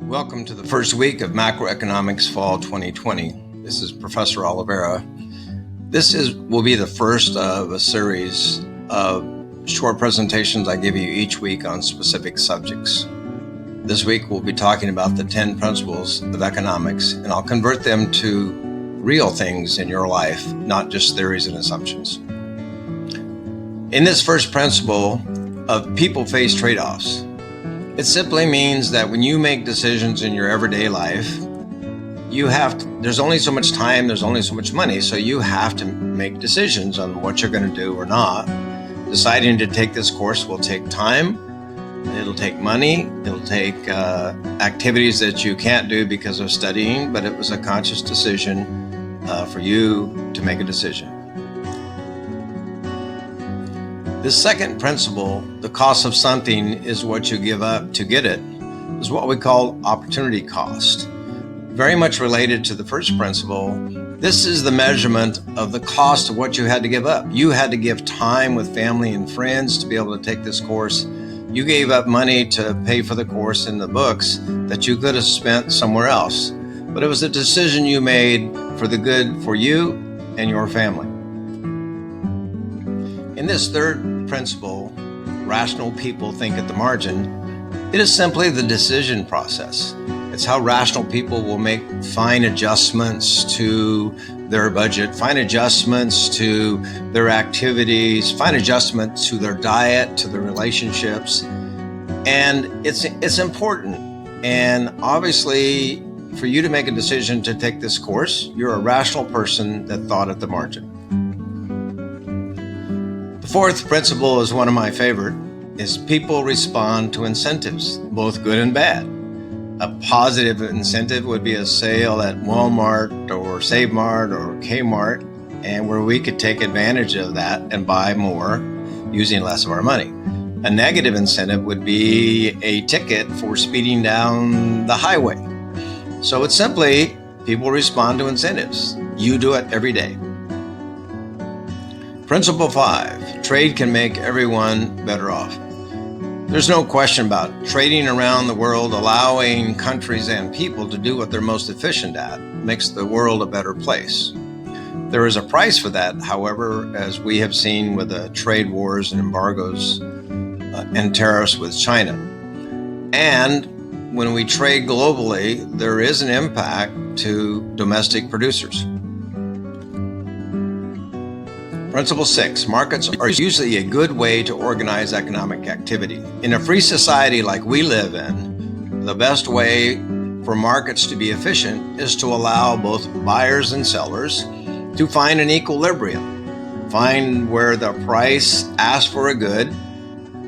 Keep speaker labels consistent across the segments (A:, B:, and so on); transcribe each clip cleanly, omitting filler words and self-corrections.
A: Welcome to the first week of Macroeconomics Fall 2020. This is Professor Oliveira. This will be the first of a series of short presentations I give you each week on specific subjects. This week we'll be talking about the 10 principles of economics, and I'll convert them to real things in your life, not just theories and assumptions. In this first principle of people face trade-offs, it simply means that when you make decisions in your everyday life, there's only so much time, there's only so much money, so you have to make decisions on what you're going to do or not. Deciding to take this course will take time, it'll take money, it'll take activities that you can't do because of studying, but it was a conscious decision for you to make a decision. The second principle, the cost of something is what you give up to get it, is what we call opportunity cost. Very much related to the first principle, this is the measurement of the cost of what you had to give up. You had to give time with family and friends to be able to take this course. You gave up money to pay for the course and the books that you could have spent somewhere else. But it was a decision you made for the good for you and your family. In this third principle, rational people think at the margin, it is simply the decision process. It's how rational people will make fine adjustments to their budget, fine adjustments to their activities, fine adjustments to their diet, to their relationships. And it's important. And obviously, for you to make a decision to take this course, you're a rational person that thought at the margin. The fourth principle is one of my favorite, is people respond to incentives, both good and bad. A positive incentive would be a sale at Walmart or Save Mart or Kmart, and where we could take advantage of that and buy more using less of our money. A negative incentive would be a ticket for speeding down the highway. So it's simply people respond to incentives. You do it every day. Principle 5, trade can make everyone better off. There's no question about trading around the world, allowing countries and people to do what they're most efficient at, makes the world a better place. There is a price for that, however, as we have seen with the trade wars and embargoes and tariffs with China. And when we trade globally, there is an impact to domestic producers. Principle 6, markets are usually a good way to organize economic activity. In a free society like we live in, the best way for markets to be efficient is to allow both buyers and sellers to find an equilibrium, find where the price asked for a good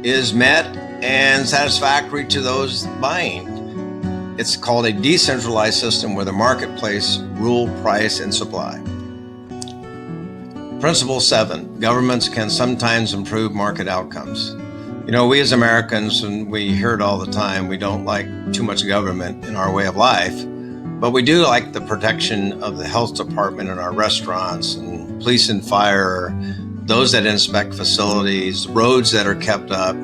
A: is met and satisfactory to those buying. It's called a decentralized system where the marketplace rule price and supply. Principle 7, governments can sometimes improve market outcomes. You know, we as Americans, and we hear it all the time, we don't like too much government in our way of life, but we do like the protection of the health department in our restaurants and police and fire, those that inspect facilities, roads that are kept up,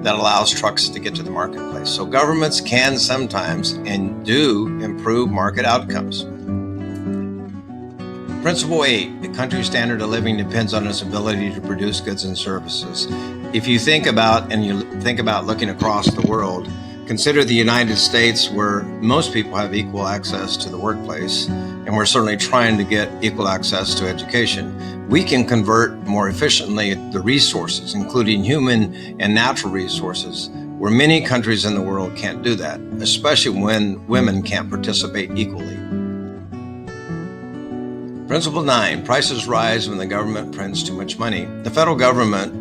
A: that allows trucks to get to the marketplace. So governments can sometimes and do improve market outcomes. Principle 8, the country's standard of living depends on its ability to produce goods and services. If you think about looking across the world, consider the United States, where most people have equal access to the workplace, and we're certainly trying to get equal access to education. We can convert more efficiently the resources, including human and natural resources, where many countries in the world can't do that, especially when women can't participate equally. Principle 9, prices rise when the government prints too much money. The federal government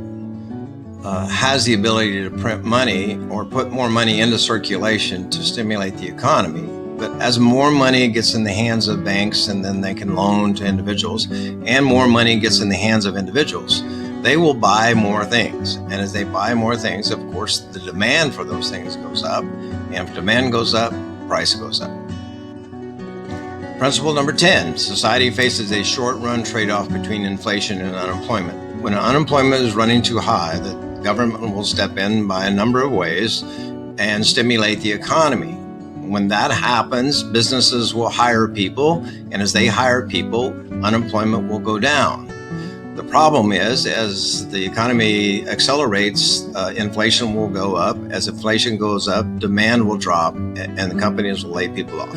A: has the ability to print money or put more money into circulation to stimulate the economy. But as more money gets in the hands of banks and then they can loan to individuals, and more money gets in the hands of individuals, they will buy more things. And as they buy more things, of course, the demand for those things goes up. And if demand goes up, price goes up. Principle number 10, society faces a short-run trade-off between inflation and unemployment. When unemployment is running too high, the government will step in by a number of ways and stimulate the economy. When that happens, businesses will hire people, and as they hire people, unemployment will go down. The problem is, as the economy accelerates, inflation will go up. As inflation goes up, demand will drop, and the companies will lay people off.